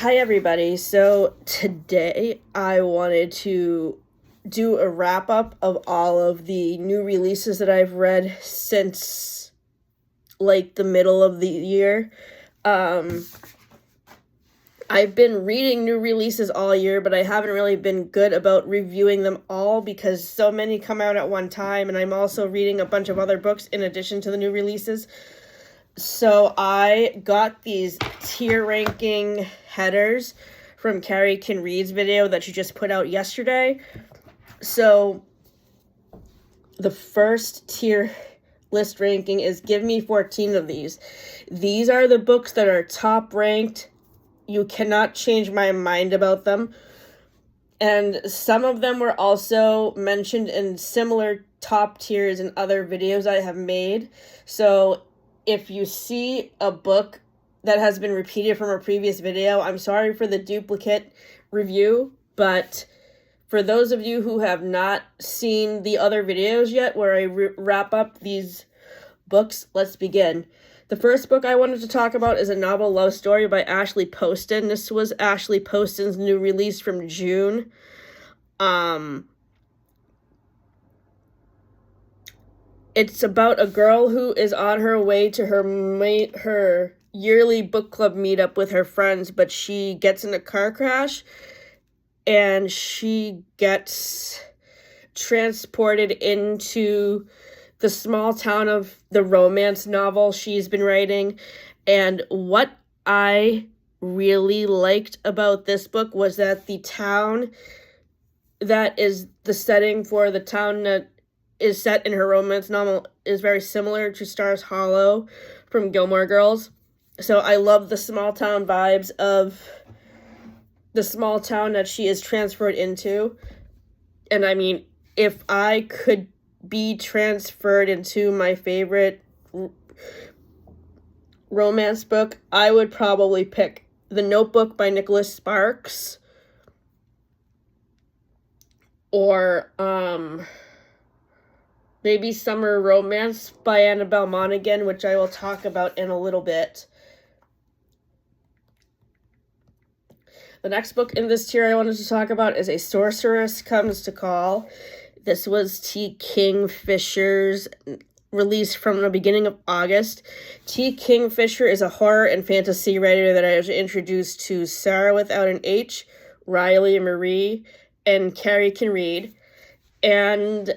Hi, everybody. So today I wanted to do a wrap up of all of the new releases that I've read since like the middle of the year. I've been reading new releases all year, but I haven't really been good about reviewing them all because so many come out at one time, and I'm also reading a bunch of other books in addition to the new releases. So I got these tier ranking headers from Cari Can Read's video that she just put out yesterday. So the first tier list ranking is give me 14 of these. These are the books that are top ranked. You cannot change my mind about them. And some of them were also mentioned in similar top tiers in other videos I have made. So if you see a book that has been repeated from a previous video, I'm sorry for the duplicate review, but for those of you who have not seen the other videos yet where I wrap up these books, let's begin. The first book I wanted to talk about is a novel love story by Ashley Poston. This was Ashley Poston's new release from June. It's about a girl who is on her way to her yearly book club meetup with her friends, but she gets in a car crash and she gets transported into the small town of the romance novel she's been writing. And what I really liked about this book was that the town that is the setting for the town that is set in her romance novel is very similar to Stars Hollow from Gilmore Girls. So I love the small town vibes of the small town that she is transferred into. And I mean, if I could be transferred into my favorite romance book, I would probably pick The Notebook by Nicholas Sparks, or maybe Summer Romance by Annabelle Monaghan, which I will talk about in a little bit. The next book in this tier I wanted to talk about is A Sorceress Comes to Call. This was T. Kingfisher's release from the beginning of August. T. Kingfisher is a horror and fantasy writer that I was introduced to Sarah without an H, Riley Marie, and Cari Can Read. And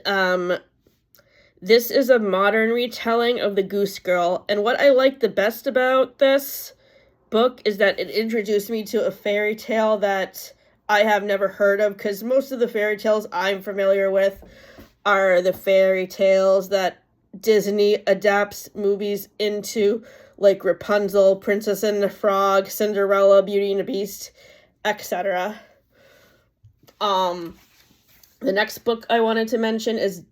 this is a modern retelling of The Goose Girl. And what I like the best about this book is that it introduced me to a fairy tale that I have never heard of, because most of the fairy tales I'm familiar with are the fairy tales that Disney adapts movies into, like Rapunzel, Princess and the Frog, Cinderella, Beauty and the Beast, etc. The next book I wanted to mention is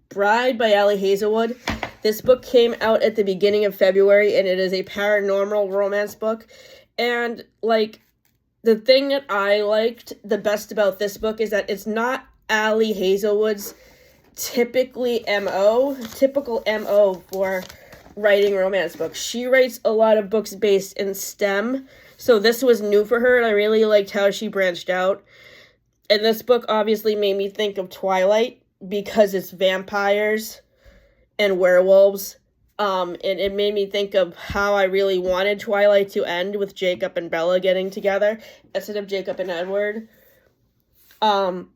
Bride by Ali Hazelwood. This book came out at the beginning of February, and it is a paranormal romance book. And, like, the thing that I liked the best about this book is that it's not Ali Hazelwood's typical MO for writing romance books. She writes a lot of books based in STEM, so this was new for her, and I really liked how she branched out. And this book obviously made me think of Twilight because it's vampires and werewolves. And it made me think of how I really wanted Twilight to end with Jacob and Bella getting together instead of Jacob and Edward. The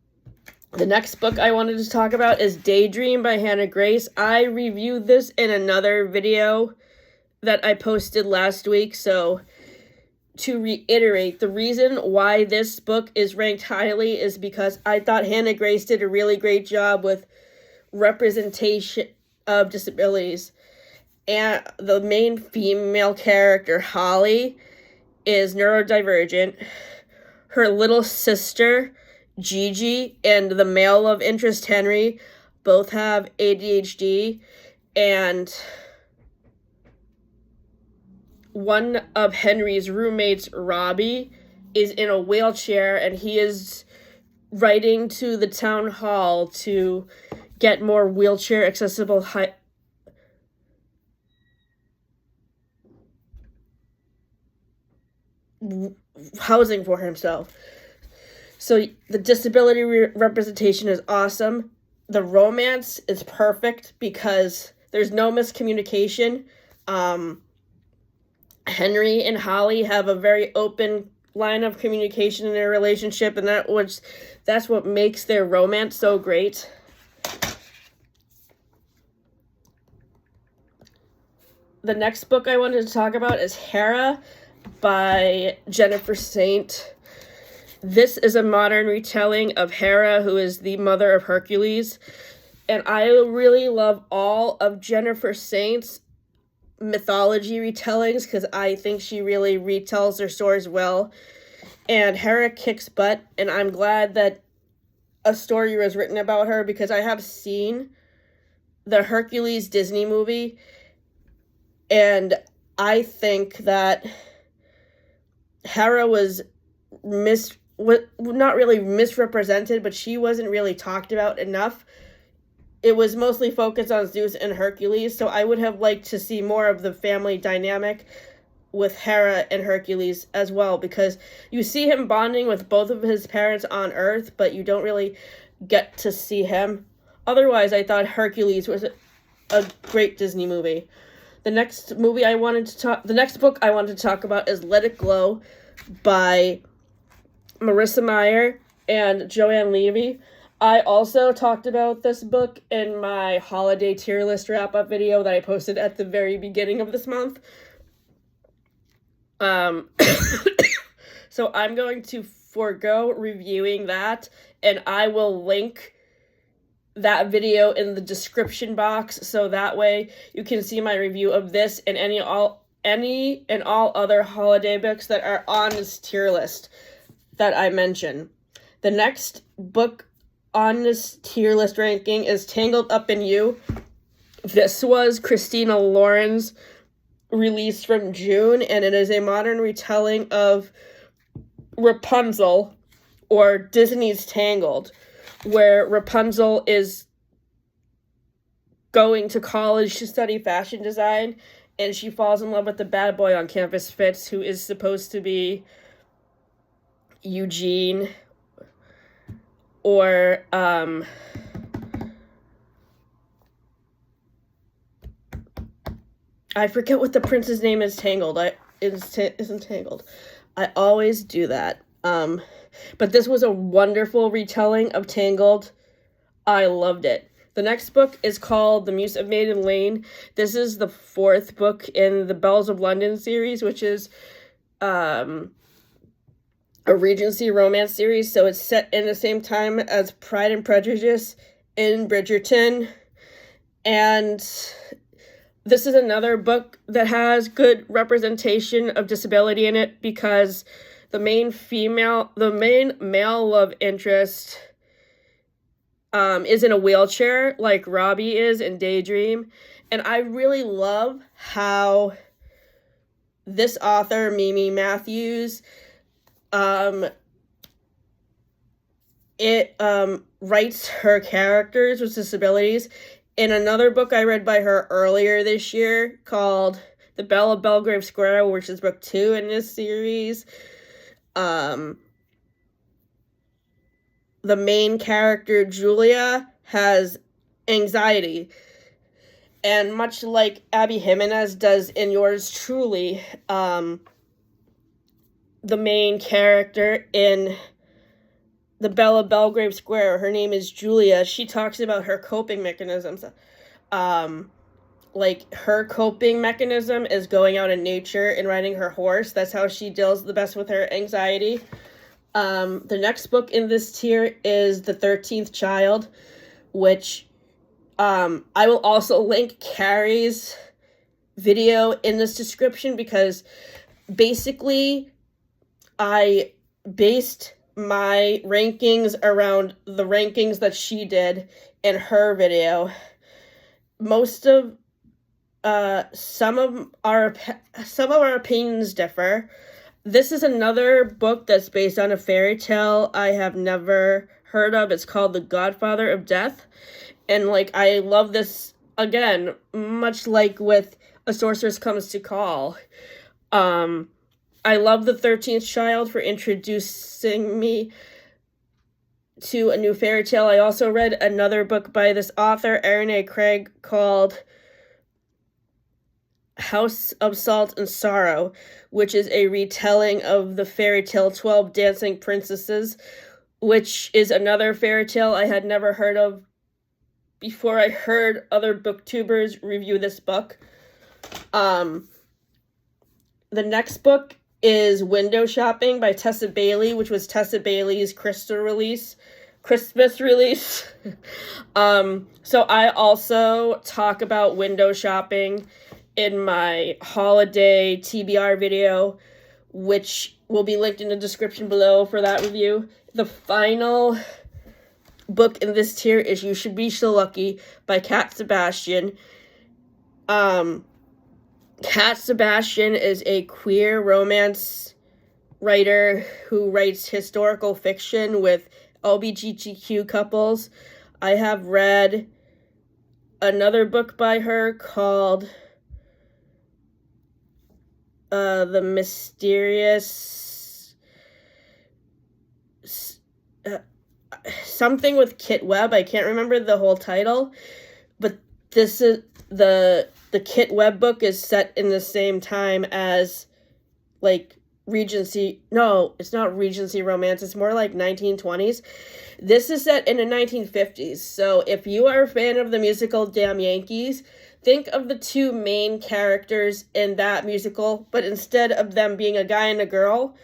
next book I wanted to talk about is Daydream by Hannah Grace. I reviewed this in another video that I posted last week, so to reiterate, the reason why this book is ranked highly is because I thought Hannah Grace did a really great job with representation of disabilities. And the main female character, Holly, is neurodivergent. Her little sister, Gigi, and the male love interest, Henry, both have ADHD. And one of Henry's roommates, Robbie, is in a wheelchair, and he is writing to the town hall to get more wheelchair accessible housing for himself. So the disability representation is awesome. The romance is perfect because there's no miscommunication. Henry and Holly have a very open line of communication in their relationship, and that's what makes their romance so great. The next book I wanted to talk about is Hera by Jennifer Saint. This is a modern retelling of Hera, who is the mother of Hercules. And I really love all of Jennifer Saint's mythology retellings because I think she really retells their stories well. And Hera kicks butt, and I'm glad that a story was written about her because I have seen the Hercules Disney movie, and I think that Hera was not really misrepresented, but she wasn't really talked about enough. It was mostly focused on Zeus and Hercules, so I would have liked to see more of the family dynamic with Hera and Hercules as well, because you see him bonding with both of his parents on Earth, but you don't really get to see him. Otherwise, I thought Hercules was a great Disney movie. The next book I wanted to talk about is Let It Glow by Marissa Meyer and Joanne Levy. I also talked about this book in my holiday tier list wrap-up video that I posted at the very beginning of this month. So I'm going to forego reviewing that, and I will link that video in the description box, so that way you can see my review of this and any and all other holiday books that are on this tier list that I mentioned. The next book on this tier list ranking is Tangled Up in You. This was Christina Lauren's release from June, and it is a modern retelling of Rapunzel, or Disney's Tangled, where Rapunzel is going to college to study fashion design, and she falls in love with the bad boy on campus, Fitz, who is supposed to be Eugene, or I forget what the prince's name is. Isn't Tangled. I always do that. But this was a wonderful retelling of Tangled. I loved it. The next book is called The Muse of Maiden Lane. This is the fourth book in the Bells of London series, which is a Regency romance series. So it's set in the same time as Pride and Prejudice in Bridgerton. And this is another book that has good representation of disability in it because the main male love interest is in a wheelchair like Robbie is in Daydream. And I really love how this author, Mimi Matthews, writes her characters with disabilities. In another book I read by her earlier this year called The Belle of Belgrave Square, which is book 2 in this series, the main character, Julia, has anxiety. And much like Abby Jimenez does in Yours Truly, the main character in The Belle of Belgrave Square, her name is Julia, she talks about her coping mechanisms. Like, her coping mechanism is going out in nature and riding her horse. That's how she deals the best with her anxiety. The next book in this tier is The 13th Child, which I will also link Cari's video in this description because basically I based my rankings around the rankings that she did in her video. Most of some of our opinions differ. This is another book that's based on a fairy tale I have never heard of. It's called The Godfather of Death. And, like, I love this, again, much like with A Sorceress Comes to Call. I love the 13th Child for introducing me to a new fairy tale. I also read another book by this author, Erin A. Craig, called House of Salt and Sorrow, which is a retelling of the fairy tale 12 Dancing Princesses, which is another fairy tale I had never heard of before I heard other booktubers review this book. The next book is Window Shopping by Tessa Bailey, which was Tessa Bailey's Christmas release. So I also talk about window shopping in my holiday TBR video, which will be linked in the description below for that review. The final book in this tier is You Should Be So Lucky by Cat Sebastian. Cat Sebastian is a queer romance writer who writes historical fiction with LGBTQ couples. I have read another book by her called The Mysterious something with Kit Webb. I can't remember the whole title, but this is the Kit Webb book is set in the same time as like Regency. No, it's not Regency romance. It's more like 1920s. This is set in the 1950s. So if you are a fan of the musical Damn Yankees, think of the two main characters in that musical, but instead of them being a guy and a girl,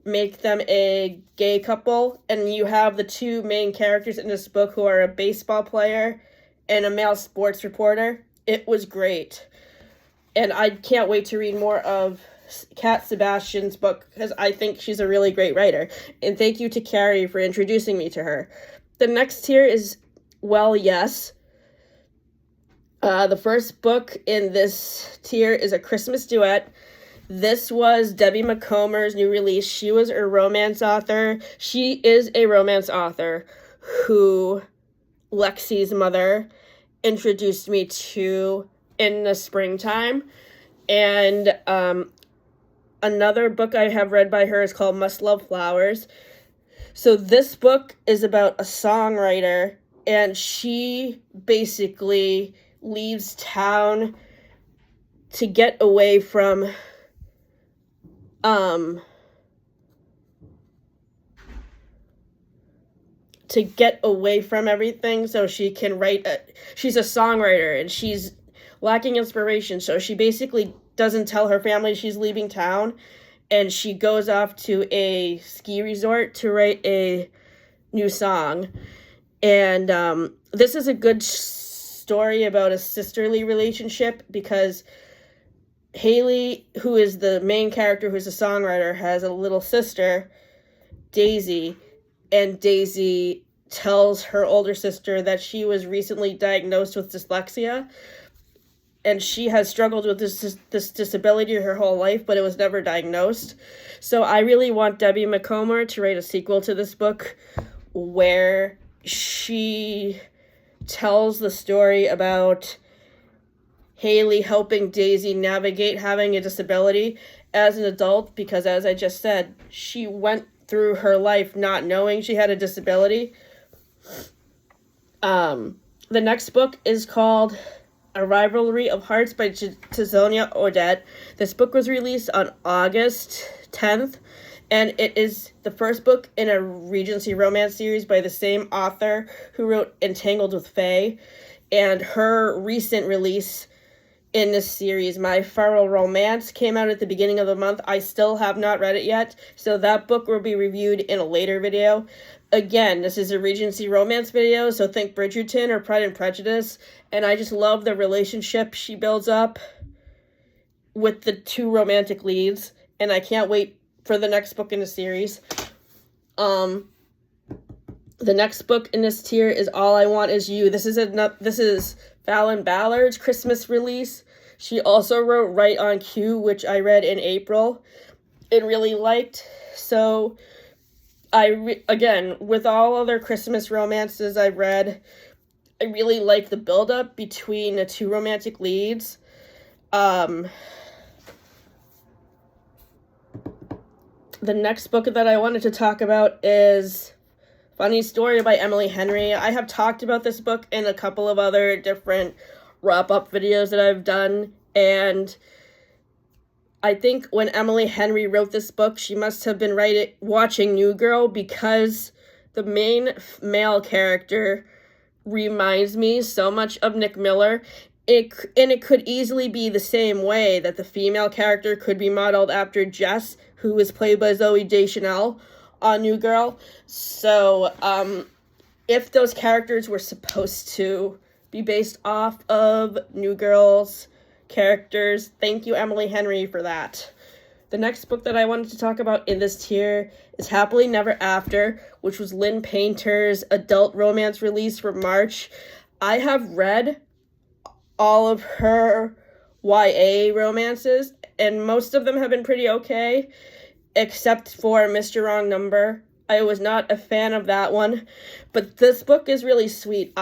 make them a gay couple, and you have the two main characters in this book who are a baseball player and a male sports reporter. It was great. And I can't wait to read more of Cat Sebastian's book because I think she's a really great writer. And thank you to Cari for introducing me to her. The next tier is Well, Yes. The first book in this tier is A Christmas Duet. This was Debbie McComer's new release. She was a romance author. She is a romance author who Lexi's mother introduced me to in the springtime. And another book I have read by her is called Must Love Flowers. So this book is about a songwriter, and she basically leaves town to get away from everything so she can write. She's a songwriter and she's lacking inspiration, so she basically doesn't tell her family she's leaving town, and she goes off to a ski resort to write a new song. And this is a good story about a sisterly relationship because Haley, who is the main character, who's a songwriter, has a little sister, Daisy, and Daisy tells her older sister that she was recently diagnosed with dyslexia, and she has struggled with this disability her whole life, but it was never diagnosed. So I really want Debbie McComer to write a sequel to this book where she tells the story about Haley helping Daisy navigate having a disability as an adult, because as I just said, she went through her life not knowing she had a disability. The next book is called A Rivalry of Hearts by Tizonia Odette. This book was released on August 10th, and it is the first book in a Regency romance series by the same author who wrote Entangled with Faye. And her recent release in this series, My Feral Romance, came out at the beginning of the month. I still have not read it yet, so that book will be reviewed in a later video. Again, this is a Regency romance video, so think Bridgerton or Pride and Prejudice, and I just love the relationship she builds up with the two romantic leads, and I can't wait for the next book in the series. The next book in this tier is All I Want Is You. This is Fallon Ballard's Christmas release. She also wrote Right on Cue, which I read in April and really liked. So, again, with all other Christmas romances I've read, I really like the build-up between the two romantic leads. The next book that I wanted to talk about is Funny Story by Emily Henry. I have talked about this book in a couple of other different wrap-up videos that I've done, and I think when Emily Henry wrote this book, she must have been watching New Girl, because the main male character reminds me so much of Nick Miller. It could easily be the same way that the female character could be modeled after Jess, who was played by Zooey Deschanel on New Girl. So, if those characters were supposed to be based off of New Girl's characters, thank you, Emily Henry, for that. The next book that I wanted to talk about in this tier is Happily Never After, which was Lynn Painter's adult romance release for March. I have read all of her YA romances, and most of them have been pretty okay, except for Mr. Wrong Number. I was not a fan of that one, but this book is really sweet.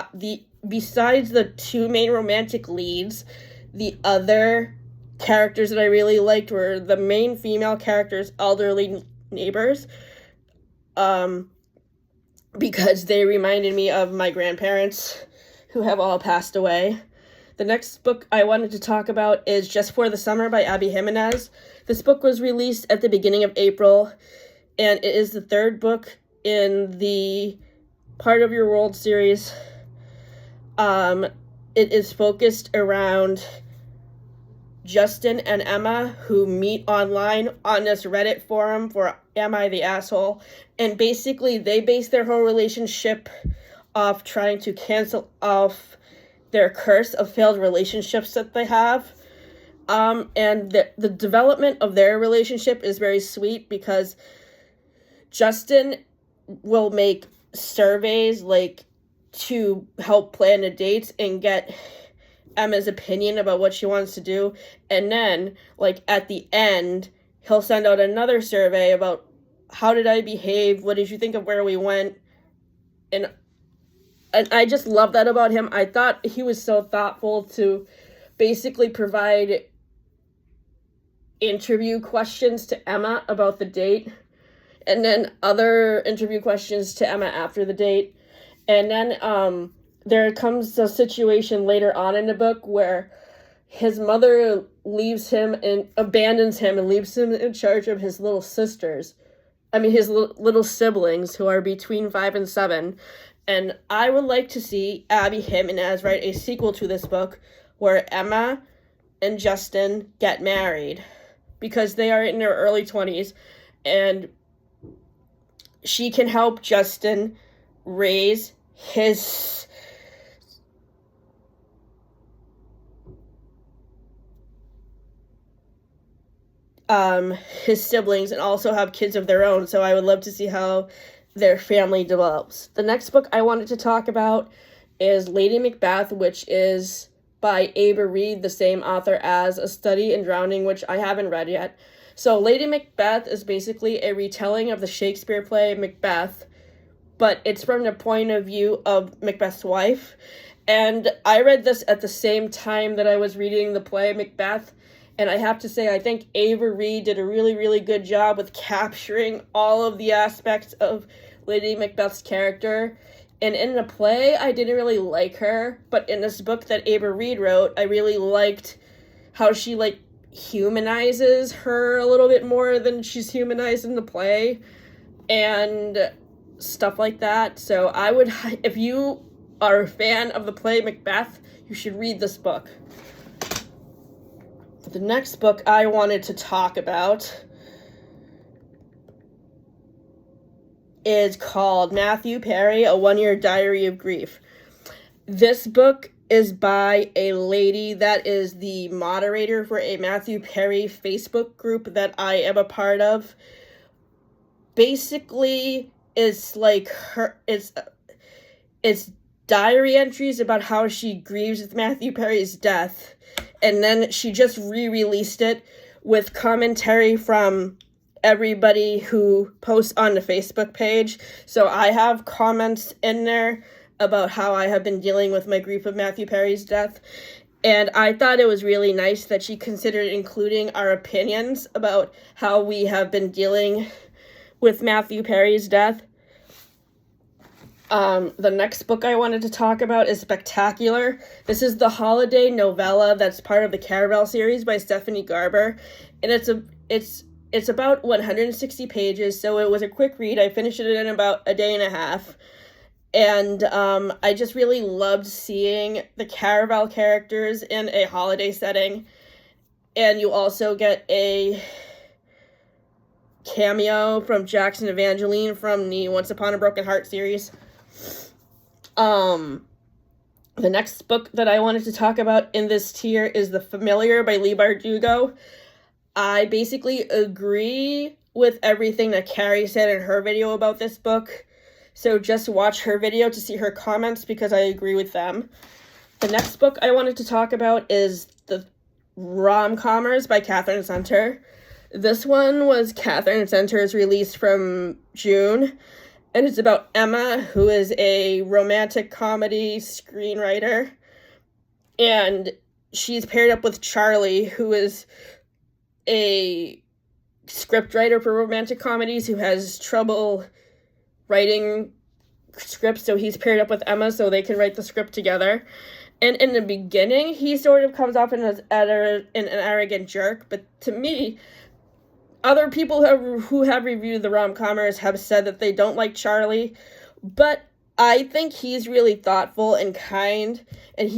Besides the two main romantic leads, the other characters that I really liked were the main female characters' elderly neighbors, because they reminded me of my grandparents, who have all passed away. The next book I wanted to talk about is Just for the Summer by Abby Jimenez. This book was released at the beginning of April, and it is the third book in the Part of Your World series. It is focused around Justin and Emma, who meet online on this Reddit forum for Am I the Asshole? And basically, they base their whole relationship off trying to cancel off their curse of failed relationships that they have. And the development of their relationship is very sweet, because Justin will make surveys, like, to help plan the dates and get Emma's opinion about what she wants to do. And then, like, at the end, he'll send out another survey about how did I behave, what did you think of where we went, and I just love that about him. I thought he was so thoughtful to basically provide interview questions to Emma about the date, and then other interview questions to Emma after the date. And then there comes a situation later on in the book where his mother leaves him and abandons him and leaves him in charge of his little sisters. His little siblings, who are between 5 and 7. And I would like to see Abby Jimenez write a sequel to this book where Emma and Justin get married, because they are in their early 20s, and she can help Justin raise his siblings and also have kids of their own. So I would love to see how their family develops. The next book I wanted to talk about is Lady Macbeth, which is by Ava Reed, the same author as A Study in Drowning, which I haven't read yet. So Lady Macbeth is basically a retelling of the Shakespeare play Macbeth, but it's from the point of view of Macbeth's wife. And I read this at the same time that I was reading the play Macbeth, and I have to say, I think Ava Reed did a really, really good job with capturing all of the aspects of Lady Macbeth's character. And in the play, I didn't really like her, but in this book that Ava Reed wrote, I really liked how she, humanizes her a little bit more than she's humanized in the play, and stuff like that. So I would, if you are a fan of the play Macbeth, you should read this book. The next book I wanted to talk about is called Matthew Perry, A One-Year Diary of Grief. This book is by a lady that is the moderator for a Matthew Perry Facebook group that I am a part of. Basically, it's it's diary entries about how she grieves with Matthew Perry's death, and then she just re-released it with commentary from everybody who posts on the Facebook page. So I have comments in there about how I have been dealing with my grief of Matthew Perry's death. And I thought it was really nice that she considered including our opinions about how we have been dealing with Matthew Perry's death. The next book I wanted to talk about is Spectacular. This is the holiday novella that's part of the Caravel series by Stephanie Garber, and it's about 160 pages, so it was a quick read. I finished it in about a day and a half, and I just really loved seeing the Caravel characters in a holiday setting, and you also get a cameo from Jackson Evangeline from the Once Upon a Broken Heart series. The next book that I wanted to talk about in this tier is The Familiar by Leigh Bardugo. I basically agree with everything that Cari said in her video about this book, so just watch her video to see her comments because I agree with them. The next book I wanted to talk about is The Rom-Commers by Catherine Center. This one was Catherine Center's release from June, and it's about Emma, who is a romantic comedy screenwriter, and she's paired up with Charlie, who is a scriptwriter for romantic comedies who has trouble writing scripts, so he's paired up with Emma so they can write the script together. And in the beginning, he sort of comes off as an arrogant jerk, but to me, other people who have reviewed the rom-commers have said that they don't like Charlie, but I think he's really thoughtful and kind, and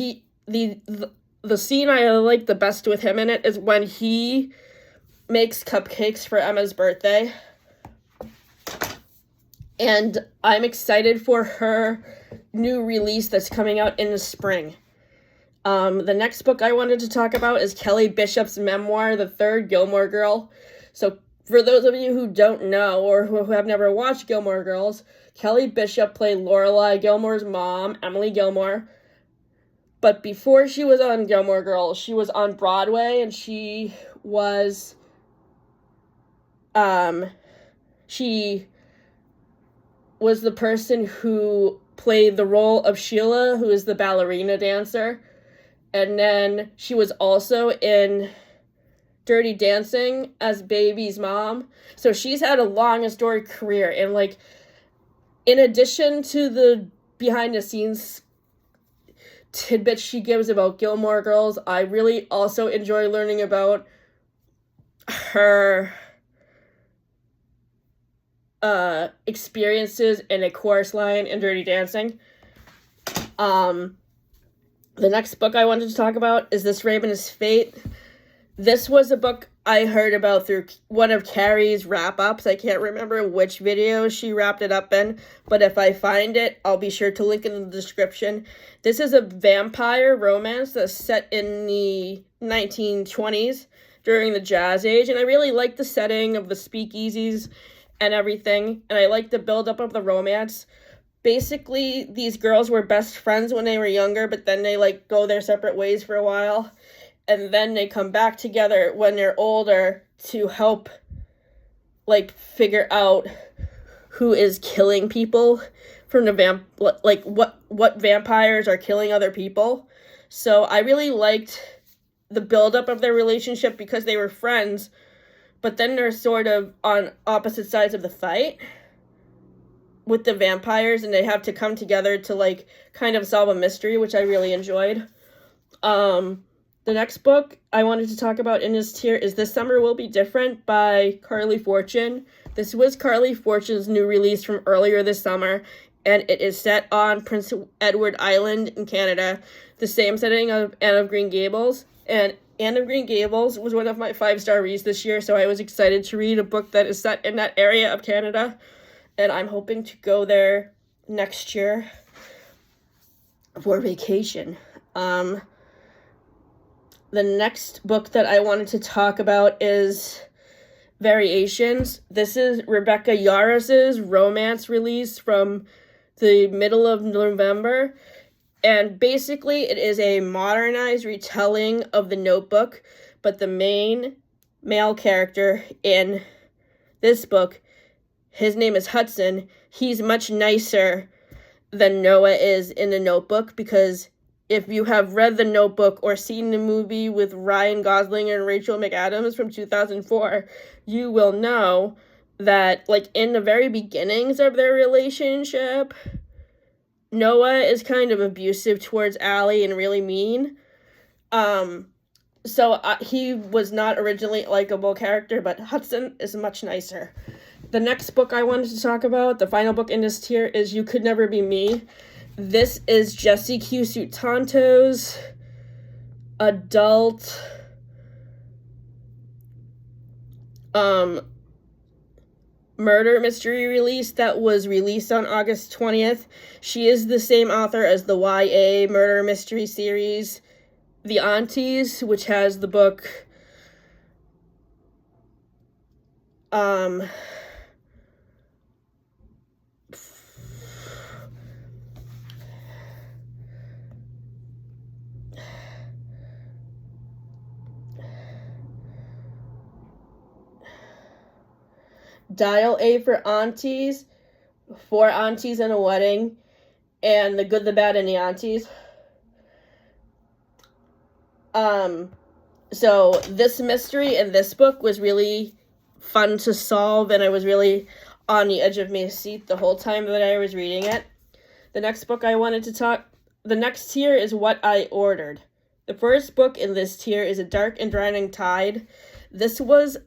the scene I like the best with him in it is when he makes cupcakes for Emma's birthday, and I'm excited for her new release that's coming out in the spring. The next book I wanted to talk about is Kelly Bishop's memoir, The Third Gilmore Girl. So for those of you who don't know or who have never watched Gilmore Girls, Kelly Bishop played Lorelai Gilmore's mom, Emily Gilmore. But before she was on Gilmore Girls, she was on Broadway, and she was the person who played the role of Sheila, who is the ballerina dancer. And then she was also in Dirty Dancing as Baby's mom. So she's had a long and storied career. And, like, in addition to the behind-the-scenes tidbits she gives about Gilmore Girls, I really also enjoy learning about her experiences in a chorus line in Dirty Dancing. The next book I wanted to talk about is This Raven is Fate. This was a book I heard about through one of Cari's wrap-ups. I can't remember which video she wrapped it up in, but if I find it, I'll be sure to link it in the description. This is a vampire romance that's set in the 1920s during the Jazz Age, and I really like the setting of the speakeasies and everything, and I like the build-up of the romance. Basically, these girls were best friends when they were younger, but then they, like, go their separate ways for a while, and then they come back together when they're older to help, like, figure out who is killing people from the what vampires are killing other people. So I really liked the build-up of their relationship because they were friends, but then they're sort of on opposite sides of the fight with the vampires, and they have to come together to, like, kind of solve a mystery, which I really enjoyed. The next book I wanted to talk about in this tier is This Summer Will Be Different by Carly Fortune. This was Carly Fortune's new release from earlier this summer, and it is set on Prince Edward Island in Canada, the same setting of Anne of Green Gables. And Anne of Green Gables was one of my 5-star reads this year, so I was excited to read a book that is set in that area of Canada, and I'm hoping to go there next year for vacation. The next book that I wanted to talk about is Variations. This is Rebecca Yaros's romance release from the middle of November, and basically it is a modernized retelling of The Notebook, but the main male character in this book, his name is Hudson. He's much nicer than Noah is in The Notebook, because if you have read The Notebook or seen the movie with Ryan Gosling and Rachel McAdams from 2004, you will know that, like, in the very beginnings of their relationship, Noah is kind of abusive towards Allie and really mean. So he was not originally a likable character, but Hudson is much nicer. The next book I wanted to talk about, the final book in this tier, is You Could Never Be Me. This is Jesse Q. Sutanto's adult murder mystery release that was released on August 20th. She is the same author as the YA murder mystery series, The Aunties, which has the book Dial A for Aunties, 4 Aunties and a Wedding, and The Good, the Bad, and the Aunties. So this mystery in this book was really fun to solve, and I was really on the edge of my seat the whole time that I was reading it. The next book I wanted to talk, the next tier is What I Ordered. The first book in this tier is A Dark and Drowning Tide. This was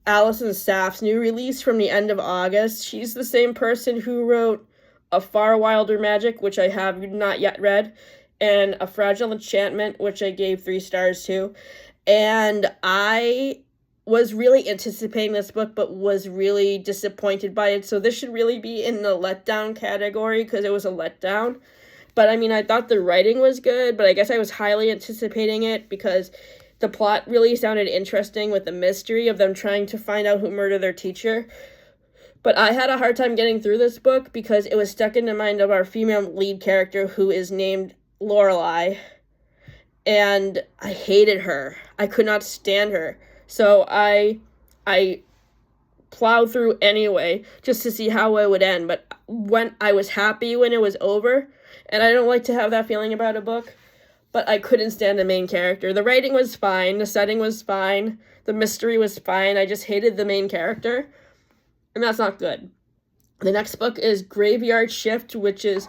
Alison Saff's new release from the end of August. She's the same person who wrote A Far Wilder Magic, which I have not yet read, and A Fragile Enchantment, which I gave 3 stars to. And I was really anticipating this book, but was really disappointed by it. So this should really be in the letdown category, because it was a letdown. But I mean, I thought the writing was good, but I guess I was highly anticipating it because the plot really sounded interesting with the mystery of them trying to find out who murdered their teacher. But I had a hard time getting through this book because it was stuck in the mind of our female lead character, who is named Lorelai. And I hated her. I could not stand her. So I plowed through anyway just to see how it would end. But when I was happy when it was over, and I don't like to have that feeling about a book, but I couldn't stand the main character. The writing was fine, the setting was fine, the mystery was fine. I just hated the main character, and that's not good. The next book is Graveyard Shift, which is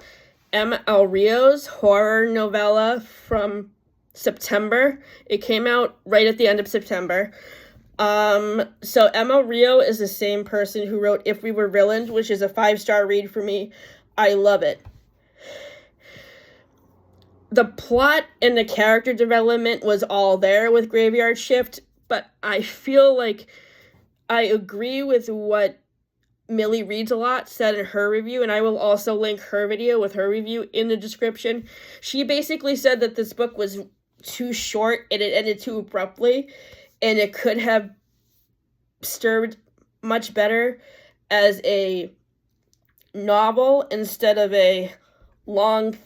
M.L. Rio's horror novella from September. It came out right at the end of September. So M.L. Rio is the same person who wrote If We Were Villains, which is a 5-star read for me. I love it. The plot and the character development was all there with Graveyard Shift, but I feel like I agree with what Millyereadsalot said in her review, and I will also link her video with her review in the description. She basically said that this book was too short and it ended too abruptly, and it could have served much better as a novel instead of a long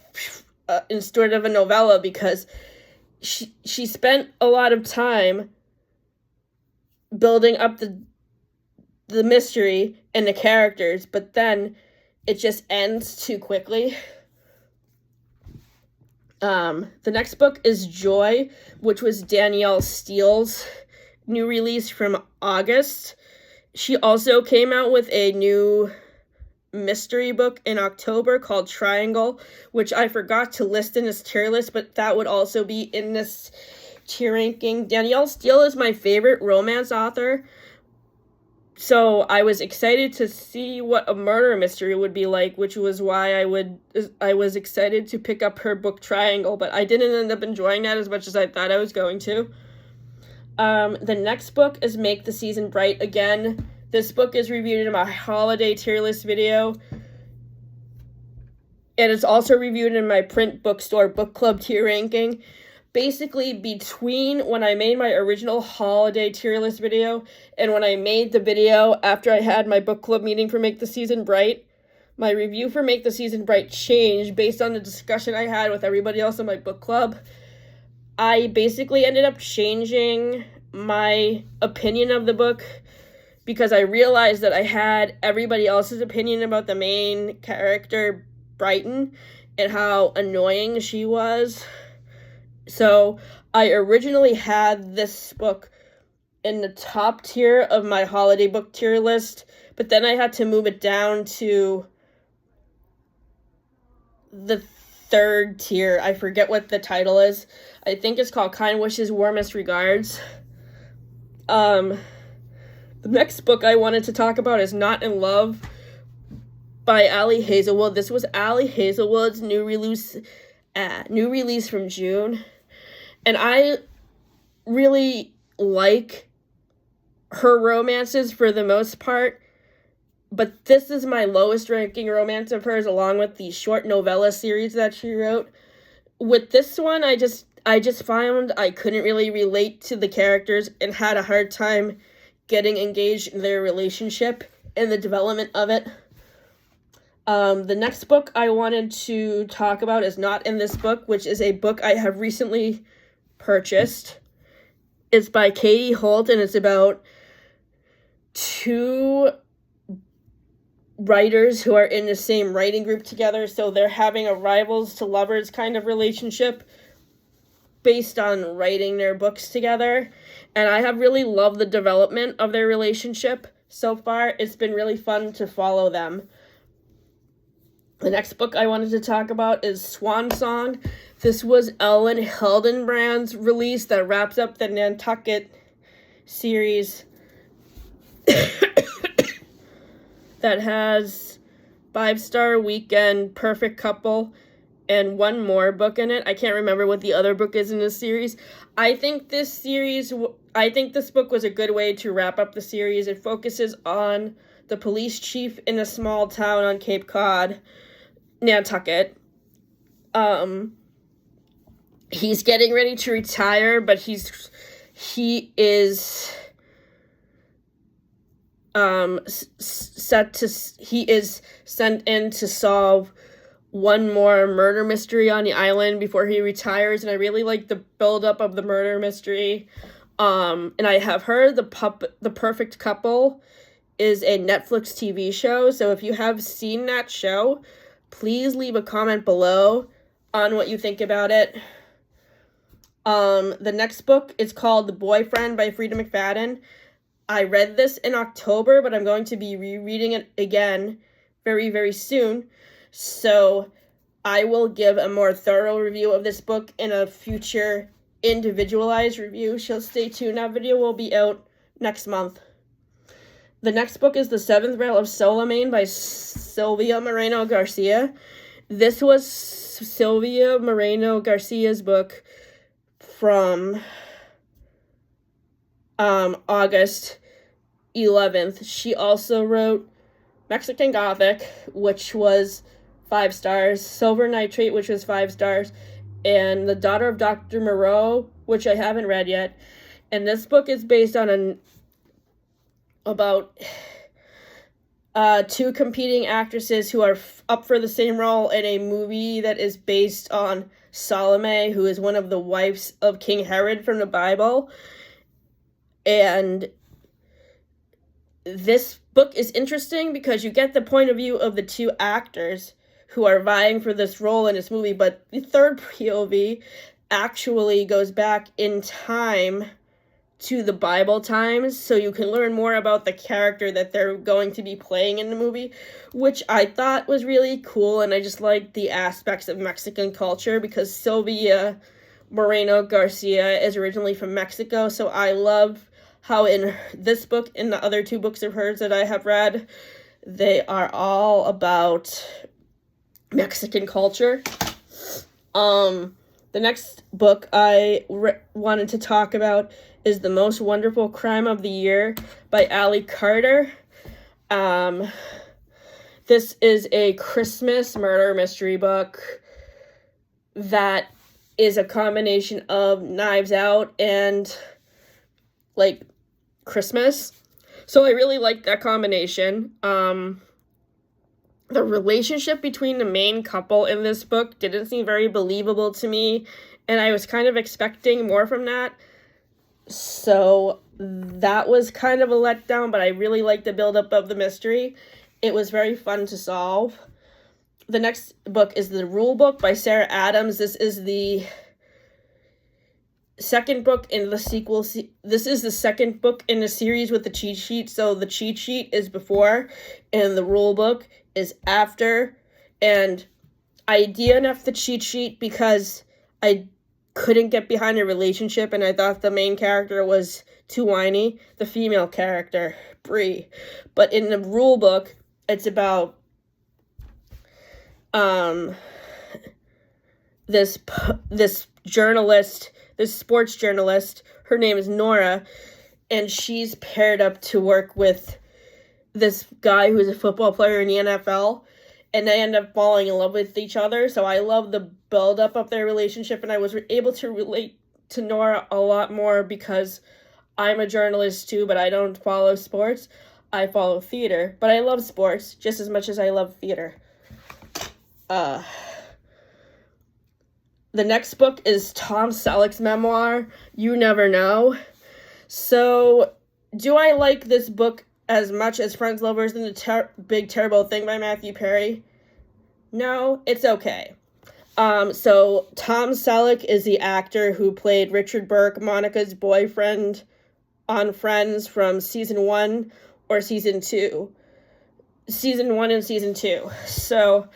instead of a novella, because she spent a lot of time building up the mystery and the characters, but then it just ends too quickly. The next book is Joy, which was Danielle Steele's new release from August. She also came out with a new mystery book in October called Triangle, which I forgot to list in this tier list, but that would also be in this tier ranking. Danielle Steele is my favorite romance author, so I was excited to see what a murder mystery would be like, which was why I was excited to pick up her book Triangle, but I didn't end up enjoying that as much as I thought I was going to. The next book is Make the Season Bright. Again, this book is reviewed in my holiday tier list video, and it's also reviewed in my print bookstore book club tier ranking. Basically, between when I made my original holiday tier list video and when I made the video after I had my book club meeting for Make the Season Bright, my review for Make the Season Bright changed based on the discussion I had with everybody else in my book club. I basically ended up changing my opinion of the book because I realized that I had everybody else's opinion about the main character, Brighton, and how annoying she was. So I originally had this book in the top tier of my holiday book tier list, but then I had to move it down to the third tier. I forget what the title is. I think it's called Kind Wishes, Warmest Regards. The next book I wanted to talk about is Not in Love by Ali Hazelwood. This was Ali Hazelwood's new release from June. And I really like her romances for the most part, but this is my lowest ranking romance of hers, along with the short novella series that she wrote. With this one, I just found I couldn't really relate to the characters and had a hard time getting engaged in their relationship and the development of it. The next book I wanted to talk about is not in this book, which is a book I have recently purchased. It's by Katie Holt, and it's about two writers who are in the same writing group together, so they're having a rivals to lovers kind of relationship based on writing their books together. And I have really loved the development of their relationship so far. It's been really fun to follow them. The next book I wanted to talk about is Swan Song. This was Ellen Hildenbrand's release that wraps up the Nantucket series that has 5-Star Weekend, Perfect Couple, and one more book in it. I can't remember what the other book is in this series. I think this book was a good way to wrap up the series. It focuses on the police chief in a small town on Cape Cod, Nantucket. He's getting ready to retire, but he is sent in to solve one more murder mystery on the island before he retires, and I really like the build-up of the murder mystery. And I have heard The Perfect Couple is a Netflix TV show, so if you have seen that show, please leave a comment below on what you think about it. The next book is called The Boyfriend by Frida McFadden. I read this in October, but I'm going to be rereading it again very, very soon. So I will give a more thorough review of this book in a future individualized review. So stay tuned. That video will be out next month. The next book is The Seventh Veil of Solomon by Silvia Moreno Garcia. This was Silvia Moreno Garcia's book from August 11th. She also wrote Mexican Gothic, which was 5 stars, Silver Nitrate, which was 5 stars, and The Daughter of Dr. Moreau, which I haven't read yet. And this book is based on about two competing actresses who are up for the same role in a movie that is based on Salome, who is one of the wives of King Herod from the Bible. And this book is interesting because you get the point of view of the two actors who are vying for this role in this movie, but the third POV actually goes back in time to the Bible times, so you can learn more about the character that they're going to be playing in the movie, which I thought was really cool, and I just liked the aspects of Mexican culture because Silvia Moreno Garcia is originally from Mexico, so I love how in this book and the other 2 books of hers that I have read, they are all about Mexican culture. The next book I wanted to talk about is The Most Wonderful Crime of the Year by Allie Carter. This is a Christmas murder mystery book that is a combination of Knives Out and, like, Christmas. So I really like that combination. The relationship between the main couple in this book didn't seem very believable to me, and I was kind of expecting more from that. So that was kind of a letdown, but I really liked the buildup of the mystery. It was very fun to solve. The next book is The Rule Book by Sarah Adams. This is the second book in the sequel. This is the second book in the series with the cheat sheet. So the cheat sheet is before, and the rule book is after. And I DNF'd the cheat sheet because I couldn't get behind a relationship, and I thought the main character was too whiny. The female character, Bree. But in the rule book, it's about this journalist, this sports journalist. Her name is Nora, and she's paired up to work with this guy who's a football player in the NFL, and they end up falling in love with each other. So I love the build-up of their relationship, and I was able to relate to Nora a lot more because I'm a journalist too, but I don't follow sports. I follow theater, but I love sports just as much as I love theater. The next book is Tom Selleck's memoir, You Never Know. So, do I like this book as much as Friends, Lovers, and the Big Terrible Thing by Matthew Perry? No, it's okay. So Tom Selleck is the actor who played Richard Burke, Monica's boyfriend on Friends from season 1 or season 2. Season 1 and season 2. So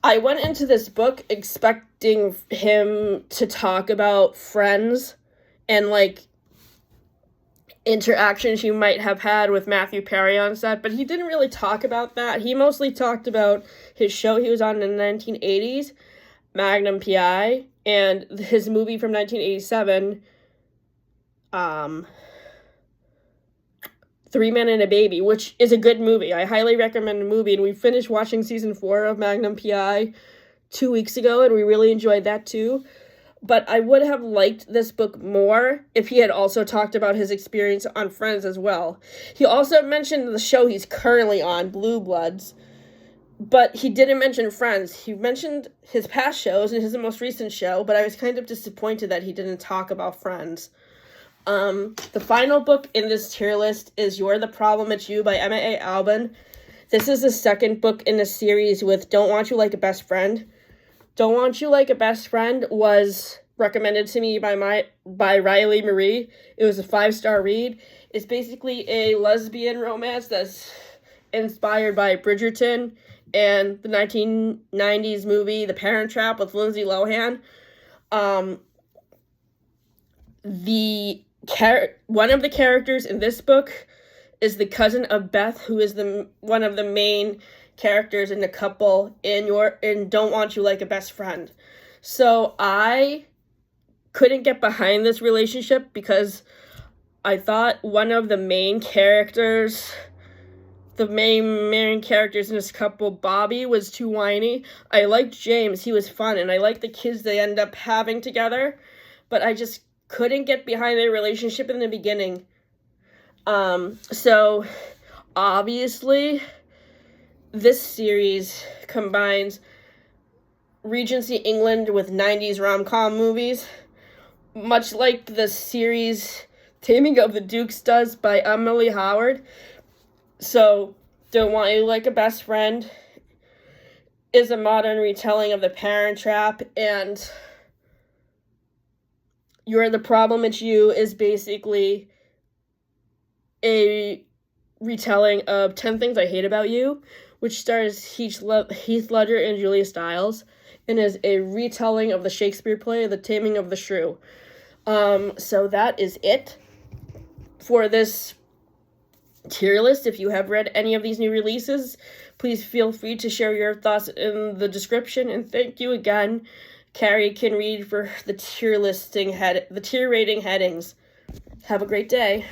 I went into this book expecting him to talk about Friends and, like, interactions you might have had with Matthew Perry on set, but he didn't really talk about that. He mostly talked about his show he was on in the 1980s, Magnum P.I., and his movie from 1987, Three Men and a Baby, which is a good movie. I highly recommend the movie, and we finished watching season 4 of Magnum P.I. 2 weeks ago, and we really enjoyed that too. But I would have liked this book more if he had also talked about his experience on Friends as well. He also mentioned the show he's currently on, Blue Bloods, but he didn't mention Friends. He mentioned his past shows and his most recent show, but I was kind of disappointed that he didn't talk about Friends. The final book in this tier list is You're the Problem, It's You by Emma A. Alban. This is the second book in the series with Don't Want You Like a Best Friend. Don't Want You Like a Best Friend was recommended to me by Riley Marie. It was a 5-star read. It's basically a lesbian romance that's inspired by Bridgerton and the 1990s movie The Parent Trap with Lindsay Lohan. One of the characters in this book is the cousin of Beth, who is one of the main characters in the couple in Don't Want You Like a Best Friend. So I couldn't get behind this relationship because I thought one of the main characters in this couple, Bobby, was too whiny. I liked James, he was fun, and I liked the kids they end up having together, but I just couldn't get behind their relationship in the beginning. So obviously this series combines Regency England with 90s rom-com movies, much like the series Taming of the Dukes does by Emily Howard. So, Don't Want You Like a Best Friend is a modern retelling of The Parent Trap, and You're the Problem, It's You is basically a retelling of 10 Things I Hate About You, which stars Heath Ledger and Julia Stiles, and is a retelling of the Shakespeare play, The Taming of the Shrew. So that is it for this tier list. If you have read any of these new releases, please feel free to share your thoughts in the description, and thank you again. Cari can read for the tier rating headings. Have a great day.